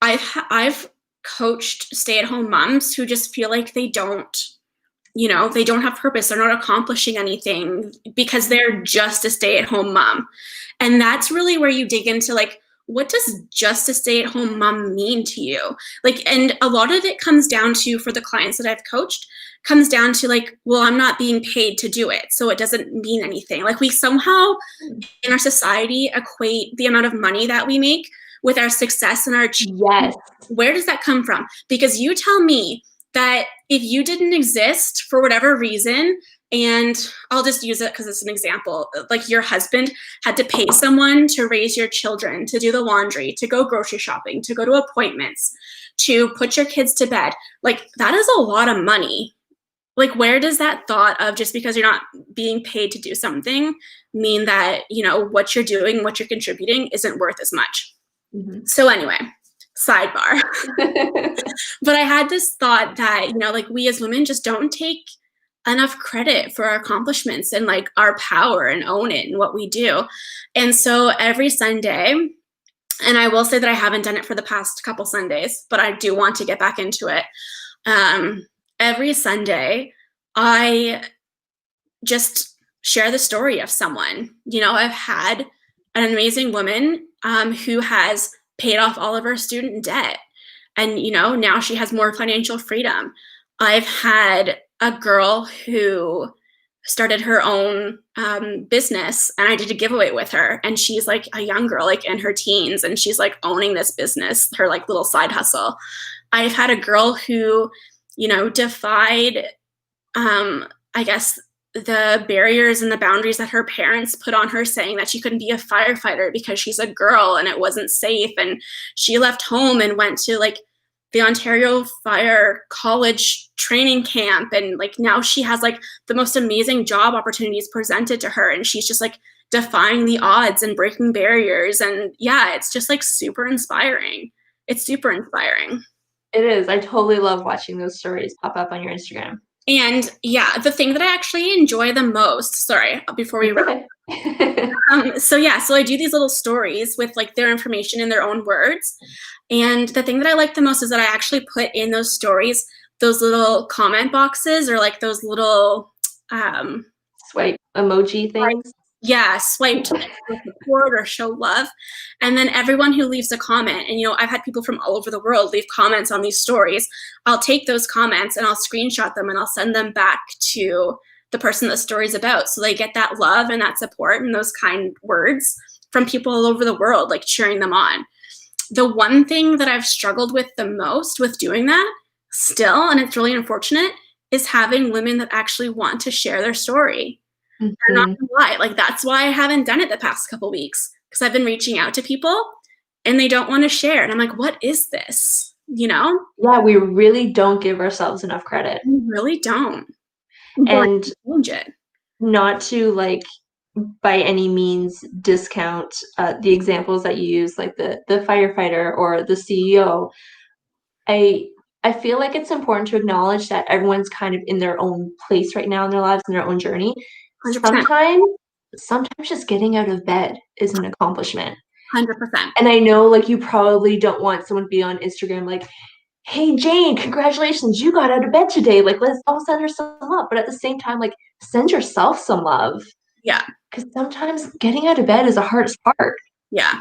I've coached stay-at-home moms who just feel like they don't have purpose. They're not accomplishing anything because they're just a stay-at-home mom. And that's really where you dig into, like, what does just a stay-at-home mom mean to you? Like, and a lot of it comes down to, for the clients that I've coached, comes down to like, well, I'm not being paid to do it, so it doesn't mean anything. Like, we somehow in our society equate the amount of money that we make with our success and our achievement. Yes. Where does that come from? Because you tell me that if you didn't exist for whatever reason, and I'll just use it because it's an example, like your husband had to pay someone to raise your children, to do the laundry, to go grocery shopping, to go to appointments, to put your kids to bed, like that is a lot of money. Like, where does that thought of just because you're not being paid to do something mean that, what you're doing, what you're contributing isn't worth as much? Mhm. So anyway, sidebar. But I had this thought that, like, we as women just don't take enough credit for our accomplishments and like our power and own it and what we do. And so every Sunday, and I will say that I haven't done it for the past couple Sundays, but I do want to get back into it. Every Sunday, I just share the story of someone. I've had an amazing woman who has paid off all of her student debt. And, now she has more financial freedom. I've had a girl who started her own business, and I did a giveaway with her. And she's like a young girl, like in her teens, and she's like owning this business, her like little side hustle. I've had a girl who, defied, I guess, the barriers and the boundaries that her parents put on her, saying that she couldn't be a firefighter because she's a girl and it wasn't safe. And she left home and went to like the Ontario Fire College training camp. And like now she has like the most amazing job opportunities presented to her. And she's just like defying the odds and breaking barriers. And yeah, it's just like super inspiring. It's super inspiring. It is. I totally love watching those stories pop up on your Instagram. And yeah, the thing that I actually enjoy the most, sorry, before we wrap. Okay. So I do these little stories with like their information in their own words. And the thing that I like the most is that I actually put in those stories those little comment boxes, or like those little Swipe emoji things. Yeah, swipe to like support or show love. And then everyone who leaves a comment, and I've had people from all over the world leave comments on these stories. I'll take those comments and I'll screenshot them and I'll send them back to the person the story's about. So they get that love and that support and those kind words from people all over the world, like cheering them on. The one thing that I've struggled with the most with doing that still, and it's really unfortunate, is having women that actually want to share their story. Mm-hmm. I'm not gonna lie, like that's why I haven't done it the past couple weeks, because I've been reaching out to people and they don't want to share. And I'm like, what is this? Yeah, we really don't give ourselves enough credit. We really don't. And change it. Not to like by any means discount the examples that you use, like the firefighter or the CEO. I feel like it's important to acknowledge that everyone's kind of in their own place right now in their lives and their own journey. 100%. Sometimes just getting out of bed is an accomplishment. 100%. And I know like you probably don't want someone to be on Instagram like, hey Jane, congratulations, you got out of bed today. Like, let's all send her some love. But at the same time, like, send yourself some love. Yeah. Because sometimes getting out of bed is the hardest part. Yeah.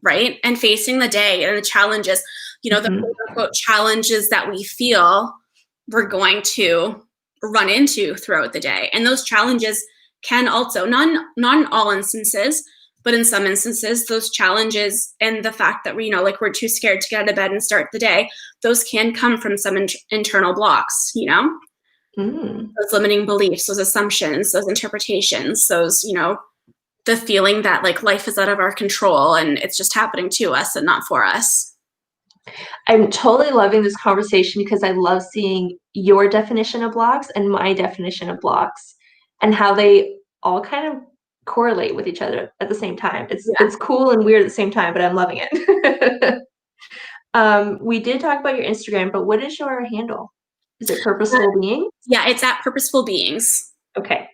Right. And facing the day and the challenges, the quote unquote challenges that we feel we're going to run into throughout the day. And those challenges can also, not in all instances, but in some instances, those challenges and the fact that we're too scared to get out of bed and start the day, those can come from some internal blocks, those limiting beliefs, those assumptions, those interpretations, those, the feeling that like life is out of our control and it's just happening to us and not for us. I'm totally loving this conversation because I love seeing your definition of blocks and my definition of blocks and how they all kind of correlate with each other at the same time. It's cool and weird at the same time, but I'm loving it. We did talk about your Instagram, but what is your handle? Is it Purposeful Beings? Yeah, it's at Purposeful Beings. Okay.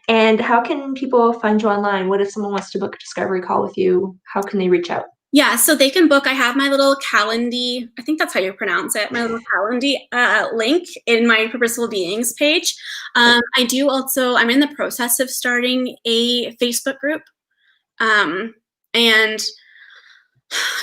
And how can people find you online? What if someone wants to book a discovery call with you? How can they reach out? Yeah, so they can book. I have my little Calendly, I think that's how you pronounce it, my little Calendly link in my Purposeful Beings page. I do also, I'm in the process of starting a Facebook group. And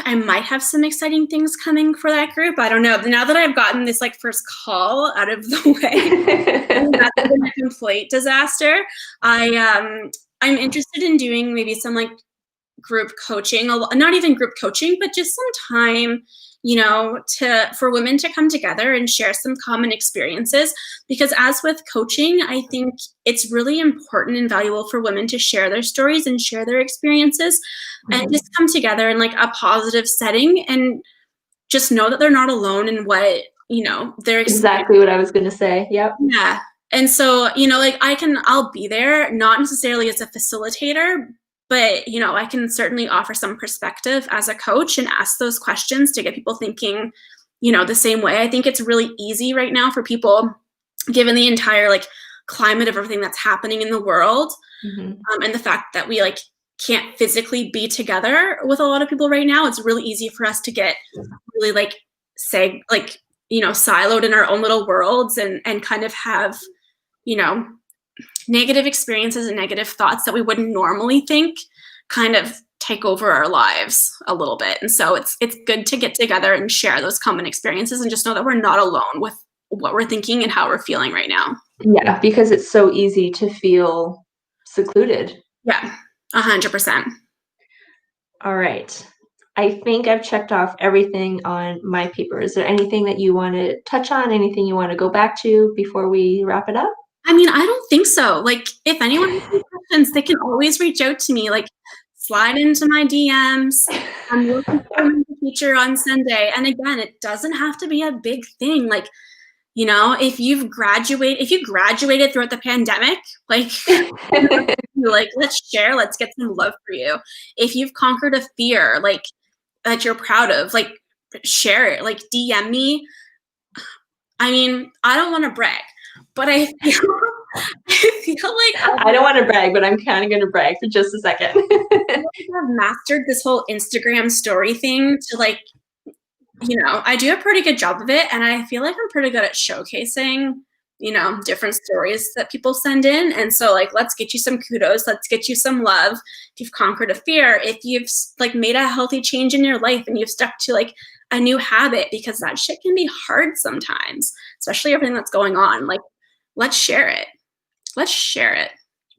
I might have some exciting things coming for that group. I don't know. Now that I've gotten this like first call out of the way, that's been a complete disaster. I'm interested in doing maybe some like group coaching, not even group coaching, but just some time, for women to come together and share some common experiences. Because as with coaching, I think it's really important and valuable for women to share their stories and share their experiences and just come together in like a positive setting and just know that they're not alone in what, they're exactly what I was going to say. Yep. Yeah. And so, like I'll be there, not necessarily as a facilitator, but, I can certainly offer some perspective as a coach and ask those questions to get people thinking, the same way. I think it's really easy right now for people, given the entire like climate of everything that's happening in the world, and the fact that we like can't physically be together with a lot of people right now. It's really easy for us to get really like siloed in our own little worlds and kind of have, negative experiences and negative thoughts that we wouldn't normally think kind of take over our lives a little bit. And so it's good to get together and share those common experiences and just know that we're not alone with what we're thinking and how we're feeling right now. Yeah, because it's so easy to feel secluded. Yeah, 100%. All right. I think I've checked off everything on my paper. Is there anything that you want to touch on? Anything you want to go back to before we wrap it up? I mean, I don't think so. Like, if anyone has any questions, they can always reach out to me. Like, slide into my DMs. I'm looking for a teacher on Sunday. And again, it doesn't have to be a big thing. Like, if you graduated throughout the pandemic, like, let's share, let's get some love for you. If you've conquered a fear, like, that you're proud of, like, share it, like, DM me. I mean, I don't want to brag, but I feel like I don't want to brag, but I'm kind of going to brag for just a second. I've mastered this whole Instagram story thing to like, I do a pretty good job of it. And I feel like I'm pretty good at showcasing, different stories that people send in. And so like, let's get you some kudos. Let's get you some love. If you've conquered a fear, if you've like made a healthy change in your life and you've stuck to like a new habit, because that shit can be hard sometimes, especially everything that's going on. Like, let's share it. Let's share it.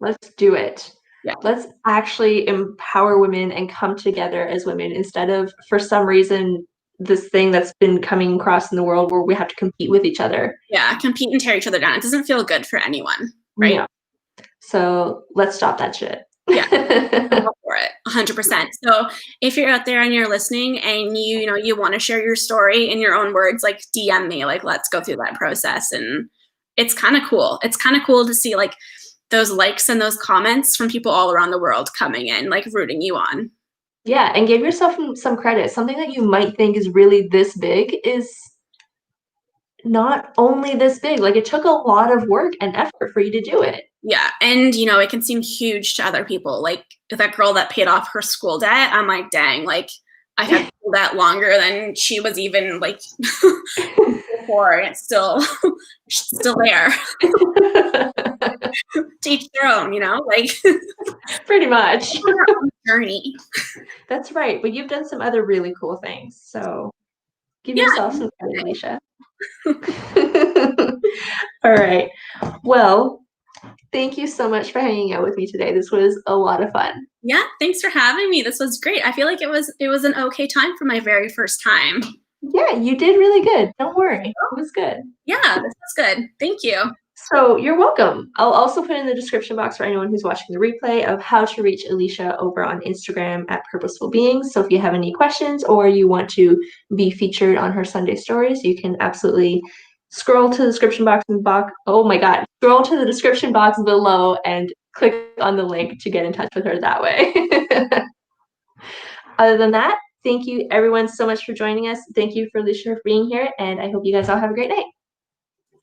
Let's do it. Yeah. Let's actually empower women and come together as women instead of, for some reason, this thing that's been coming across in the world where we have to compete with each other. Yeah, compete and tear each other down. It doesn't feel good for anyone, right? Yeah. So let's stop that shit. Yeah, go for it, 100%. So if you're out there and you're listening and you want to share your story in your own words, like DM me, like let's go through that process. And it's kind of cool. It's kind of cool to see like those likes and those comments from people all around the world coming in, like rooting you on. Yeah, and give yourself some credit. Something that you might think is really this big is not only this big. Like it took a lot of work and effort for you to do it. Yeah, and it can seem huge to other people. Like that girl that paid off her school debt, I'm like, dang, like I've had that longer than she was even like before, and it's still there. To each their own, like pretty much journey. That's right, but you've done some other really cool things, so give yourself some credit, Alicia. All right, well, thank you so much for hanging out with me today. This was a lot of fun. Yeah, thanks for having me. This was great. I feel like it was an okay time for my very first time. Yeah, you did really good. Don't worry. It was good. Yeah, this was good. Thank you. So you're welcome. I'll also put in the description box for anyone who's watching the replay of how to reach Alicia over on Instagram at Purposeful Beings. So if you have any questions or you want to be featured on her Sunday stories, you can absolutely scroll to the description box scroll to the description box below and click on the link to get in touch with her that way. Other than that, thank you everyone so much for joining us. Thank you for Alicia for being here, and I hope you guys all have a great night.